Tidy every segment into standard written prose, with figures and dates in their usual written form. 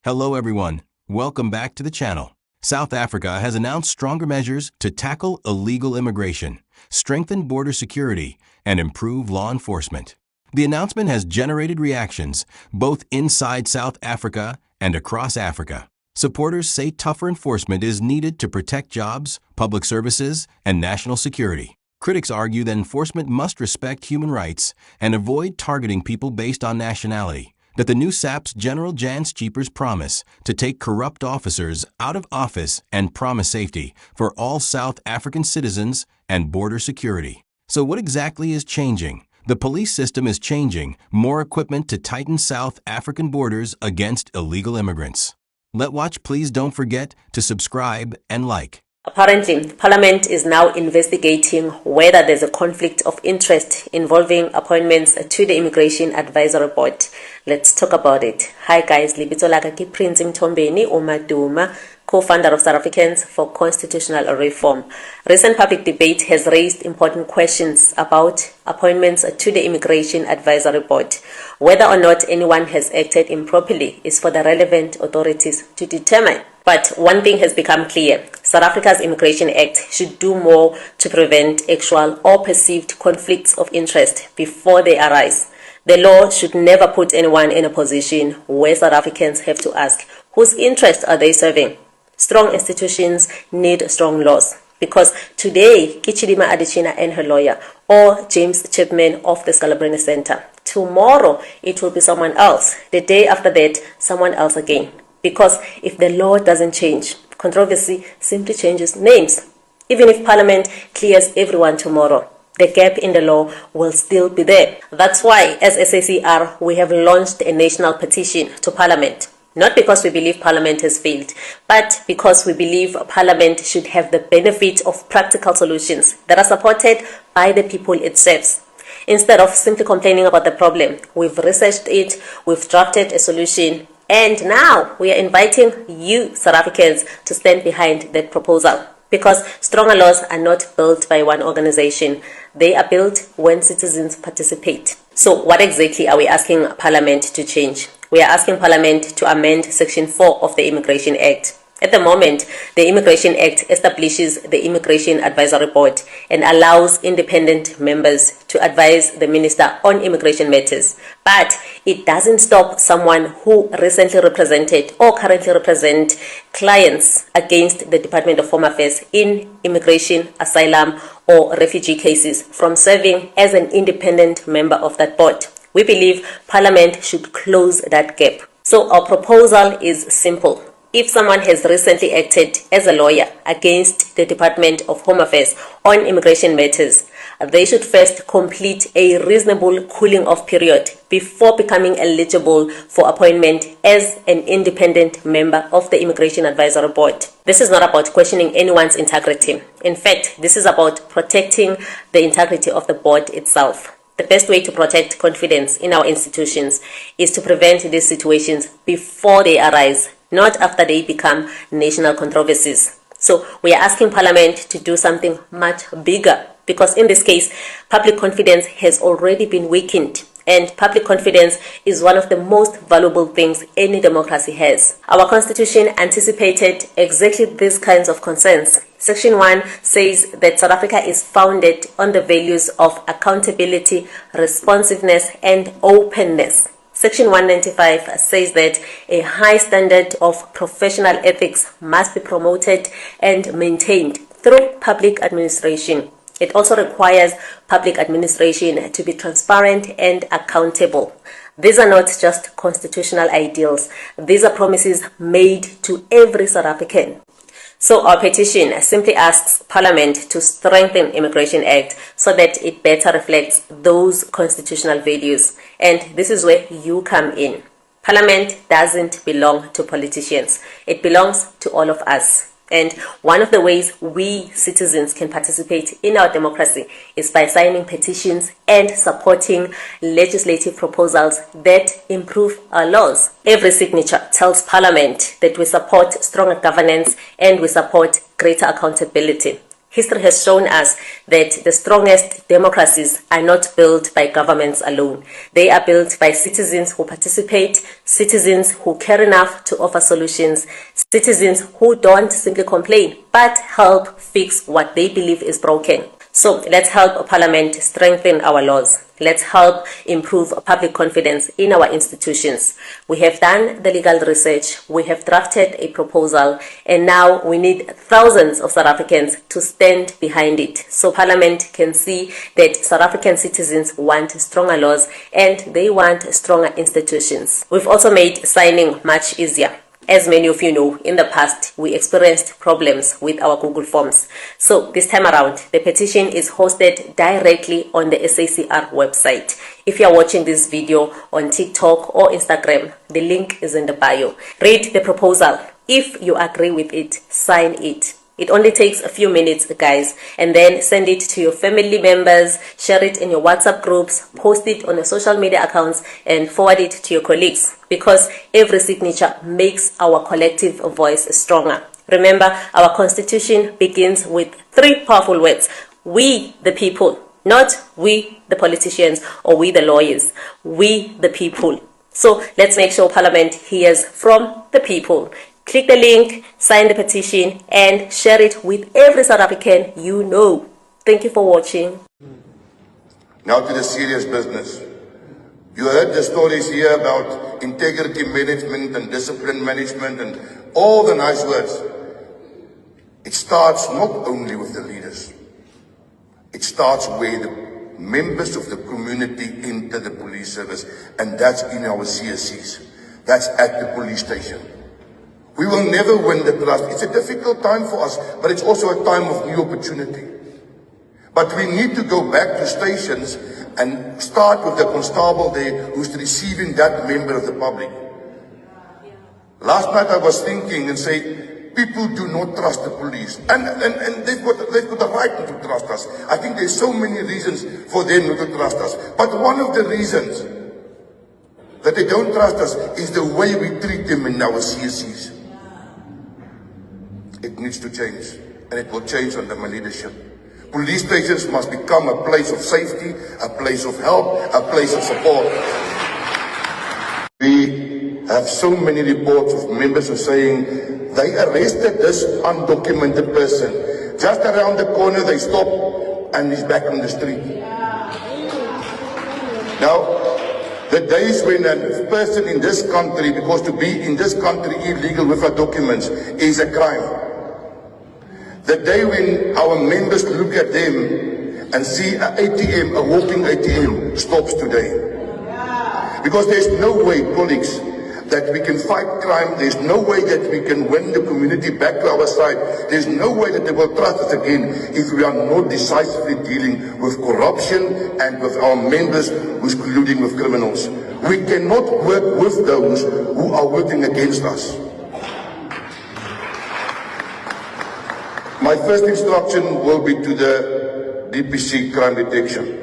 Hello everyone, welcome back to the channel. South Africa has announced stronger measures to tackle illegal immigration, strengthen border security, and improve law enforcement. The announcement has generated reactions, both inside South Africa and across Africa. Supporters say tougher enforcement is needed to protect jobs, public services, and national security. Critics argue that enforcement must respect human rights and avoid targeting people based on nationality. That the new SAP's General Jan Scheepers promise to take corrupt officers out of office and promise safety for all South African citizens and border security. So what exactly is changing? The police system is changing, more equipment to tighten South African borders against illegal immigrants. Please don't forget to subscribe and like. Apparently, Parliament is now investigating whether there's a conflict of interest involving appointments to the Immigration Advisory Board. Let's talk about it. Hi guys, libito laka ki Prince Mtombeni Umaduma, co-founder of South Africans for Constitutional Reform. Recent public debate has raised important questions about appointments to the Immigration Advisory Board. Whether or not anyone has acted improperly is for the relevant authorities to determine. But one thing has become clear. South Africa's Immigration Act should do more to prevent actual or perceived conflicts of interest before they arise. The law should never put anyone in a position where South Africans have to ask, whose interests are they serving? Strong institutions need strong laws. Because today, Kichidima Adesina and her lawyer, or James Chapman of the Scalabrini Center. Tomorrow, it will be someone else. The day after that, someone else again. Because if the law doesn't change, controversy simply changes names. Even if Parliament clears everyone tomorrow, the gap in the law will still be there. That's why, as SACR, we have launched a national petition to Parliament. Not because we believe Parliament has failed, but because we believe Parliament should have the benefit of practical solutions that are supported by the people it serves. Instead of simply complaining about the problem, we've researched it, we've drafted a solution, and now we are inviting you, South Africans, to stand behind that proposal. Because stronger laws are not built by one organization. They are built when citizens participate. So what exactly are we asking Parliament to change? We are asking Parliament to amend Section 4 of the Immigration Act. At the moment, the Immigration Act establishes the Immigration Advisory Board and allows independent members to advise the Minister on immigration matters. But it doesn't stop someone who recently represented or currently represent clients against the Department of Home Affairs in immigration, asylum, or refugee cases from serving as an independent member of that board. We believe Parliament should close that gap. So our proposal is simple. If someone has recently acted as a lawyer against the Department of Home Affairs on immigration matters, they should first complete a reasonable cooling off period before becoming eligible for appointment as an independent member of the Immigration Advisory Board. This is not about questioning anyone's integrity. In fact, this is about protecting the integrity of the board itself. The best way to protect confidence in our institutions is to prevent these situations before they arise, not after they become national controversies. So we are asking Parliament to do something much bigger because in this case, public confidence has already been weakened. And public confidence is one of the most valuable things any democracy has. Our constitution anticipated exactly these kinds of concerns. Section 1 says that South Africa is founded on the values of accountability, responsiveness, and openness. Section 195 says that a high standard of professional ethics must be promoted and maintained through public administration. It also requires public administration to be transparent and accountable. These are not just constitutional ideals. These are promises made to every South African. So our petition simply asks Parliament to strengthen Immigration Act so that it better reflects those constitutional values. And this is where you come in. Parliament doesn't belong to politicians. It belongs to all of us. And one of the ways we citizens can participate in our democracy is by signing petitions and supporting legislative proposals that improve our laws. Every signature tells Parliament that we support stronger governance and we support greater accountability. History has shown us that the strongest democracies are not built by governments alone. They are built by citizens who participate, citizens who care enough to offer solutions, citizens who don't simply complain, but help fix what they believe is broken. So let's help Parliament strengthen our laws. Let's help improve public confidence in our institutions. We have done the legal research, we have drafted a proposal, and now we need thousands of South Africans to stand behind it so Parliament can see that South African citizens want stronger laws and they want stronger institutions. We've also made signing much easier. As many of you know, in the past, we experienced problems with our Google Forms. So this time around, the petition is hosted directly on the SACR website. If you are watching this video on TikTok or Instagram, the link is in the bio. Read the proposal. If you agree with it, sign it. It only takes a few minutes, guys, and then send it to your family members, share it in your WhatsApp groups, post it on your social media accounts, and forward it to your colleagues, because every signature makes our collective voice stronger. Remember, our constitution begins with 3 powerful words: we the people, not we the politicians or we the lawyers, we the people. So let's make sure Parliament hears from the people. Click the link, sign the petition, and share it with every South African you know. Thank you for watching. Now to the serious business. You heard the stories here about integrity management and discipline management and all the nice words. It starts not only with the leaders. It starts where the members of the community enter the police service, and that's in our CSCs. That's at the police station. We will never win the trust. It's a difficult time for us, but it's also a time of new opportunity. But we need to go back to stations and start with the constable there who's receiving that member of the public. Last night I was thinking and say, people do not trust the police. And they've got the right not to trust us. I think there's so many reasons for them not to trust us. But one of the reasons that they don't trust us is the way we treat them in our CSCs. It needs to change, and it will change under my leadership. Police stations must become a place of safety, a place of help, a place of support. We have so many reports of members who are saying they arrested this undocumented person. Just around the corner they stop and he's back on the street. Now, the days when a person in this country, because to be in this country illegal without documents is a crime. The day when our members look at them and see an ATM, a walking ATM, stops today. Because there's no way, colleagues, that we can fight crime. There's no way that we can win the community back to our side. There's no way that they will trust us again if we are not decisively dealing with corruption and with our members who's colluding with criminals. We cannot work with those who are working against us. My first instruction will be to the DPC crime detection.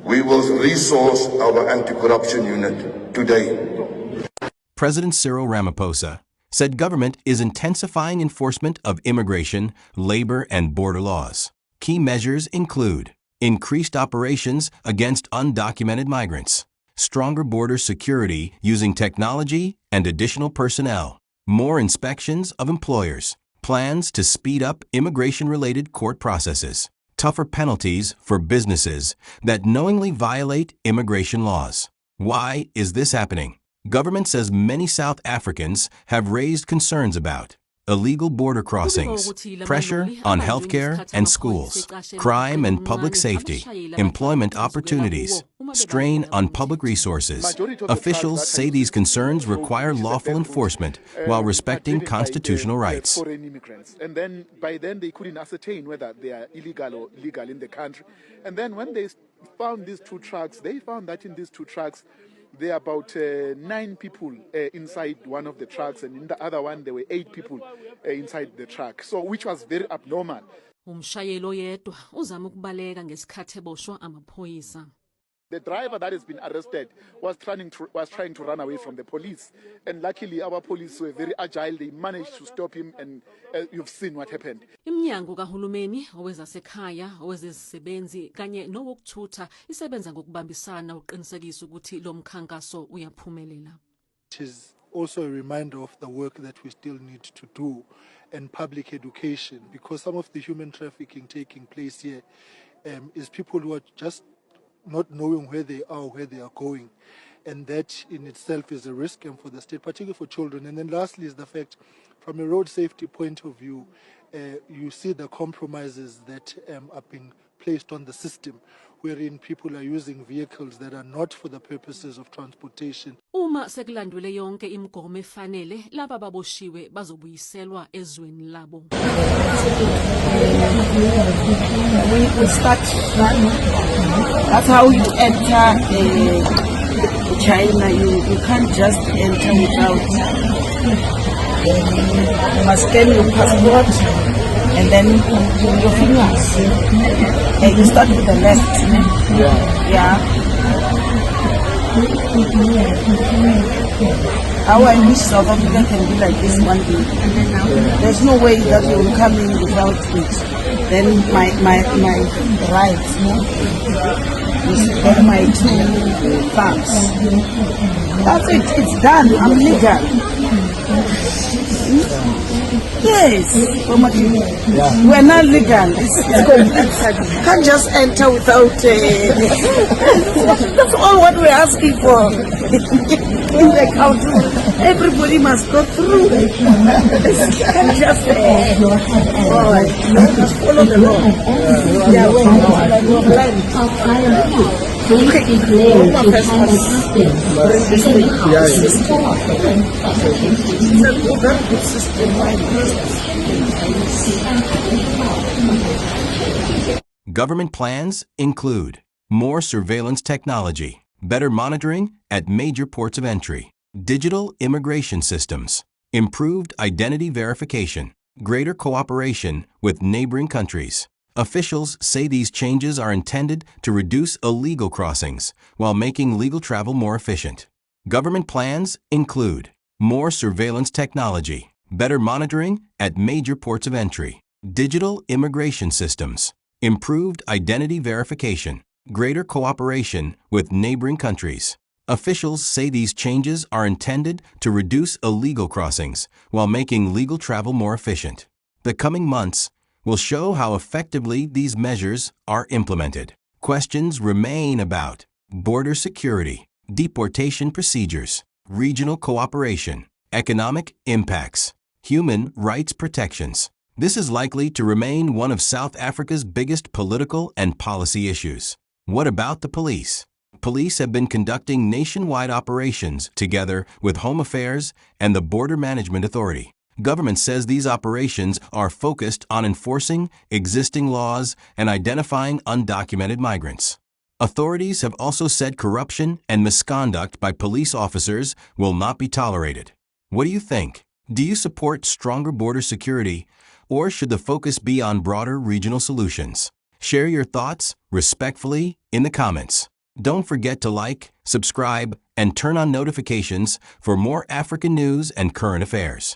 We will resource our anti-corruption unit today. President Cyril Ramaphosa said government is intensifying enforcement of immigration, labor, and border laws. Key measures include increased operations against undocumented migrants, stronger border security using technology and additional personnel, more inspections of employers, plans to speed up immigration-related court processes, tougher penalties for businesses that knowingly violate immigration laws. Why is this happening? Government says many South Africans have raised concerns about illegal border crossings, pressure on healthcare and schools, crime and public safety, employment opportunities, strain on public resources. Officials say these concerns require lawful enforcement while respecting constitutional rights. And then by then they couldn't ascertain whether they are illegal or legal in the country. And then when they found these 2 trucks, they found that in these 2 trucks there are about 9 people inside one of the trucks, and in the other one there were 8 people inside the truck, so which was very abnormal. Umshayeli oyedwa uzama ukubaleka ngesikhathi eboshwa amaphoyisa. The driver that has been arrested was trying to run away from the police. And luckily, our police were very agile. They managed to stop him, and you've seen what happened. Iminyango kahulumeni owezasekhaya owezezisebenzi kanye nowokuthutha isebenza ngokubambisana uqinisekisa ukuthi lo mkhankaso uyaphumelela. It is also a reminder of the work that we still need to do and public education, because some of the human trafficking taking place here is people who are just not knowing where they are, where they are going. And that in itself is a risk, and for the state, particularly for children. And then lastly is the fact, from a road safety point of view, you see the compromises that are being placed on the system, wherein people are using vehicles that are not for the purposes of transportation. Uma sekulandwele yonke imigomo efanele, laba baboshiwe bazobuyiselwa ezweni labo. We start running. That's how you enter China. You can't just enter without. You must scan your passport and then your fingers. You start with the left. Yeah. How I wish South Africa can be like this one day. There's no way that you will come in without it. Then my rights, is get my 2 thumbs. That's it. It's done. I'm legal. Yes, we're not legal. It's complete. Can't just enter without. That's all what we're asking for in the country. Everybody must go through. Can't just just follow the law. Yeah, Government plans include more surveillance technology, better monitoring at major ports of entry, digital immigration systems, improved identity verification, greater cooperation with neighboring countries. Officials say these changes are intended to reduce illegal crossings while making legal travel more efficient. Government plans include more surveillance technology, better monitoring at major ports of entry, digital immigration systems, improved identity verification, greater cooperation with neighboring countries. Officials say these changes are intended to reduce illegal crossings while making legal travel more efficient. The coming months will show how effectively these measures are implemented. Questions remain about border security, deportation procedures, regional cooperation, economic impacts, human rights protections. This is likely to remain one of South Africa's biggest political and policy issues. What about the police? Police have been conducting nationwide operations together with Home Affairs and the Border Management Authority. Government says these operations are focused on enforcing existing laws and identifying undocumented migrants. Authorities have also said corruption and misconduct by police officers will not be tolerated. What do you think? Do you support stronger border security, or should the focus be on broader regional solutions? Share your thoughts respectfully in the comments. Don't forget to like, subscribe, and turn on notifications for more African news and current affairs.